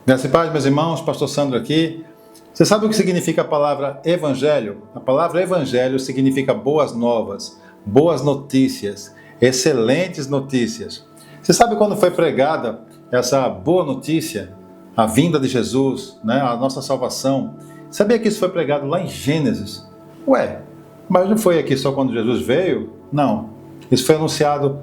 Graças e paz, meus irmãos, pastor Sandro aqui. Você sabe o que significa a palavra evangelho? A palavra evangelho significa boas novas, boas notícias, excelentes notícias. Você sabe quando foi pregada essa boa notícia, a vinda de Jesus, né, a nossa salvação? Sabia que isso foi pregado lá em Gênesis? Ué, mas não foi aqui só quando Jesus veio? Não, isso foi anunciado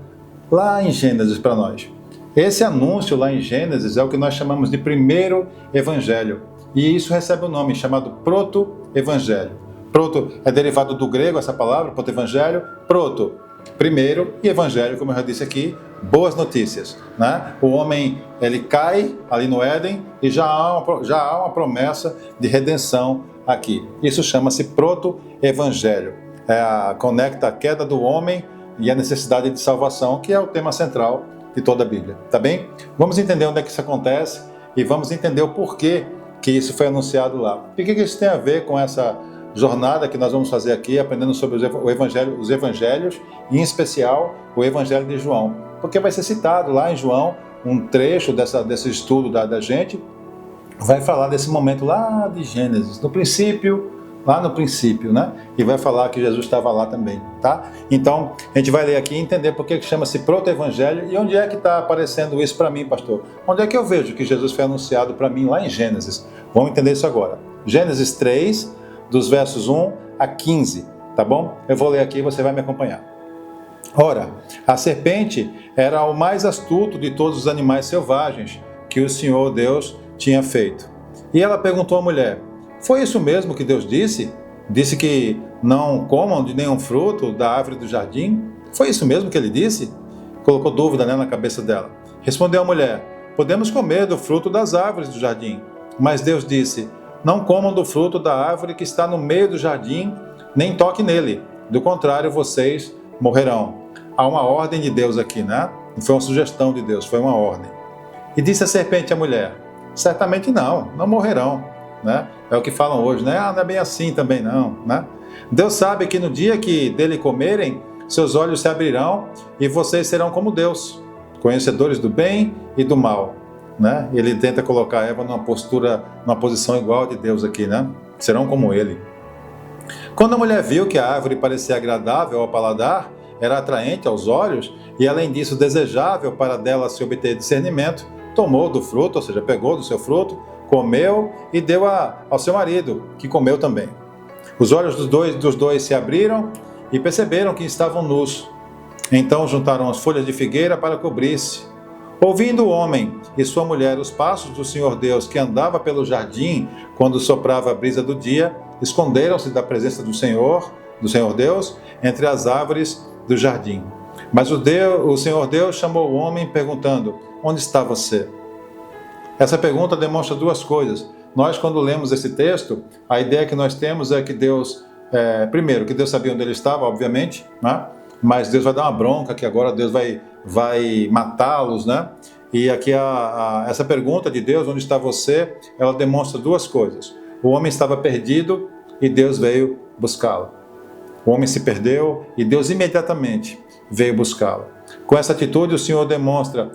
lá em Gênesis para nós. Esse anúncio lá em Gênesis é o que nós chamamos de primeiro evangelho. E isso recebe um nome chamado proto-evangelho. Proto é derivado do grego, essa palavra, proto-evangelho. Proto, primeiro, e evangelho, como eu já disse aqui, boas notícias, né? O homem, ele cai ali no Éden e já há uma promessa de redenção aqui. Isso chama-se proto-evangelho. Conecta a queda do homem e a necessidade de salvação, que é o tema central de toda a Bíblia, tá bem? Vamos entender onde é que isso acontece e vamos entender o porquê que isso foi anunciado lá. E o que isso tem a ver com essa jornada que nós vamos fazer aqui, aprendendo sobre os evangelhos, e em especial o evangelho de João? Porque vai ser citado lá em João um trecho desse estudo da gente, vai falar desse momento lá de Gênesis, lá no princípio, né? E vai falar que Jesus estava lá também, tá? Então, a gente vai ler aqui e entender por que chama-se proto-evangelho e onde é que está aparecendo isso para mim, pastor. Onde é que eu vejo que Jesus foi anunciado para mim lá em Gênesis? Vamos entender isso agora. Gênesis 3, dos versos 1 a 15, tá bom? Eu vou ler aqui e você vai me acompanhar. Ora, a serpente era o mais astuto de todos os animais selvagens que o Senhor Deus tinha feito. E ela perguntou à mulher: foi isso mesmo que Deus disse? Disse que não comam de nenhum fruto da árvore do jardim? Foi isso mesmo que ele disse? Colocou dúvida, né, na cabeça dela. Respondeu a mulher: podemos comer do fruto das árvores do jardim. Mas Deus disse: não comam do fruto da árvore que está no meio do jardim, nem toque nele. Do contrário, vocês morrerão. Há uma ordem de Deus aqui, né? Não foi uma sugestão de Deus, foi uma ordem. E disse a serpente à mulher: certamente não morrerão. Né? É o que falam hoje, né? Não é bem assim também não, né? Deus sabe que no dia que dele comerem, seus olhos se abrirão e vocês serão como Deus, conhecedores do bem e do mal, né? Ele tenta colocar Eva numa posição igual de Deus aqui, né? Serão como ele. Quando a mulher viu que a árvore parecia agradável ao paladar, era atraente aos olhos e além disso desejável para dela se obter discernimento, tomou do fruto, ou seja, pegou do seu fruto, comeu e deu ao seu marido, que comeu também. Os olhos dos dois se abriram e perceberam que estavam nus. Então juntaram as folhas de figueira para cobrir-se. Ouvindo o homem e sua mulher os passos do Senhor Deus que andava pelo jardim quando soprava a brisa do dia, esconderam-se da presença do Senhor Deus, entre as árvores do jardim. Mas o Senhor Deus chamou o homem perguntando: onde está você? Essa pergunta demonstra duas coisas. Nós, quando lemos esse texto, a ideia que nós temos é que Deus, primeiro, que Deus sabia onde ele estava, obviamente, né? Mas Deus vai dar uma bronca, que agora Deus vai matá-los, né? E aqui essa pergunta de Deus, onde está você, ela demonstra duas coisas. O homem estava perdido e Deus veio buscá-lo. O homem se perdeu e Deus imediatamente veio buscá-lo. Com essa atitude, o Senhor demonstra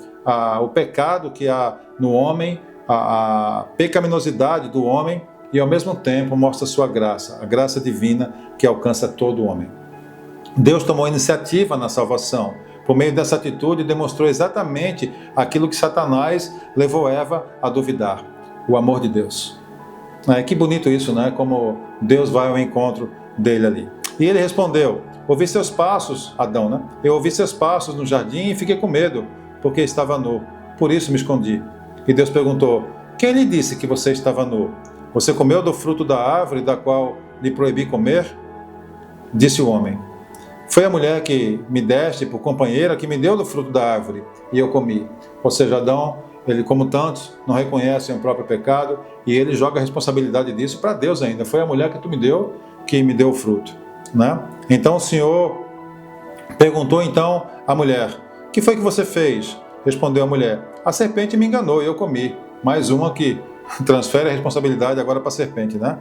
o pecado que há no homem, a pecaminosidade do homem, e ao mesmo tempo mostra sua graça, a graça divina que alcança todo homem. Deus tomou iniciativa na salvação. Por meio dessa atitude, demonstrou exatamente aquilo que Satanás levou Eva a duvidar: o amor de Deus. Que bonito isso, né? Como Deus vai ao encontro dele ali. E ele respondeu: ouvi seus passos, Adão, né? Eu ouvi seus passos no jardim e fiquei com medo, porque estava nu. Por isso me escondi. E Deus perguntou: quem lhe disse que você estava nu? Você comeu do fruto da árvore da qual lhe proibi comer? Disse o homem: foi a mulher que me deste por companheira que me deu do fruto da árvore, e eu comi. Ou seja, Adão, ele, como tantos, não reconhece o próprio pecado, e ele joga a responsabilidade disso para Deus ainda. Foi a mulher que me deu o fruto, né? Então o Senhor perguntou então à mulher: que foi que você fez? Respondeu a mulher: a serpente me enganou e eu comi. Mais uma que transfere a responsabilidade agora para a serpente, né?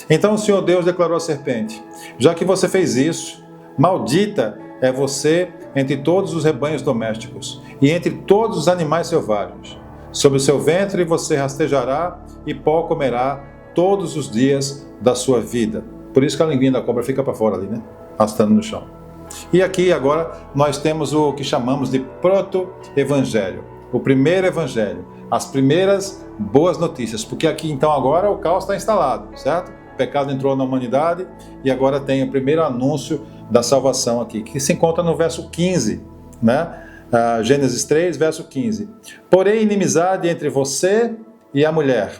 Então o Senhor Deus declarou à serpente: já que você fez isso, maldita é você entre todos os rebanhos domésticos e entre todos os animais selvagens. sobre o seu ventre você rastejará e pó comerá todos os dias da sua vida. Por isso que a linguinha da cobra fica para fora ali, né? Arrastando no chão. E aqui agora nós temos o que chamamos de proto-evangelho. O primeiro evangelho. As primeiras boas notícias. Porque aqui então agora o caos está instalado, certo? O pecado entrou na humanidade e agora tem o primeiro anúncio da salvação aqui, que se encontra no verso 15, né? Gênesis 3, verso 15. Porém, inimizade entre você e a mulher,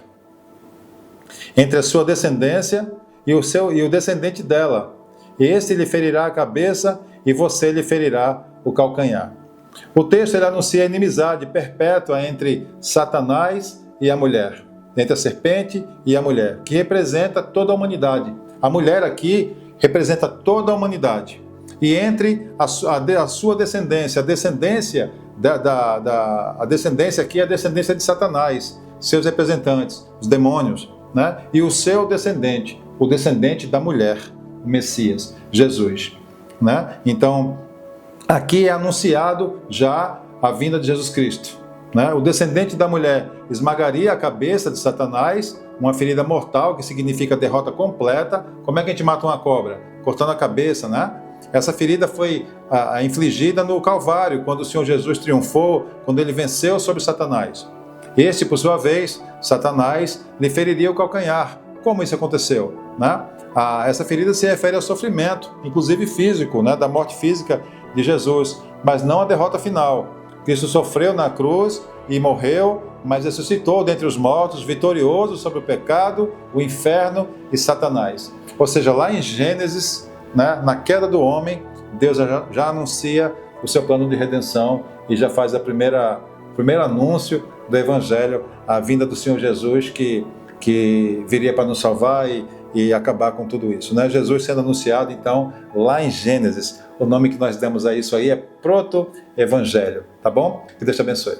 entre a sua descendência e o descendente dela. Este lhe ferirá a cabeça e você lhe ferirá o calcanhar. O texto ele anuncia a inimizade perpétua entre Satanás e a mulher, entre a serpente e a mulher, que representa toda a humanidade. A mulher aqui representa toda a humanidade. E entre a sua descendência, a descendência a descendência aqui é a descendência de Satanás, seus representantes, os demônios, né? E o seu descendente, o descendente da mulher, o Messias, Jesus, né? Então, aqui é anunciado já a vinda de Jesus Cristo, né? O descendente da mulher esmagaria a cabeça de Satanás, uma ferida mortal que significa derrota completa. Como é que a gente mata uma cobra? Cortando a cabeça, né? Essa ferida foi infligida no Calvário, quando o Senhor Jesus triunfou, quando ele venceu sobre Satanás. Este, por sua vez, Satanás, lhe feriria o calcanhar. Como isso aconteceu, né? Essa ferida se refere ao sofrimento, inclusive físico, né? Da morte física de Jesus, mas não à derrota final. Cristo sofreu na cruz e morreu, mas ressuscitou dentre os mortos, vitorioso sobre o pecado, o inferno e Satanás. Ou seja, lá em Gênesis, né, na queda do homem, Deus já anuncia o seu plano de redenção e já faz o primeiro anúncio do Evangelho, a vinda do Senhor Jesus que viria para nos salvar e acabar com tudo isso, né? Jesus sendo anunciado, então, lá em Gênesis. O nome que nós demos a isso aí é Proto-Evangelho, tá bom? Que Deus te abençoe.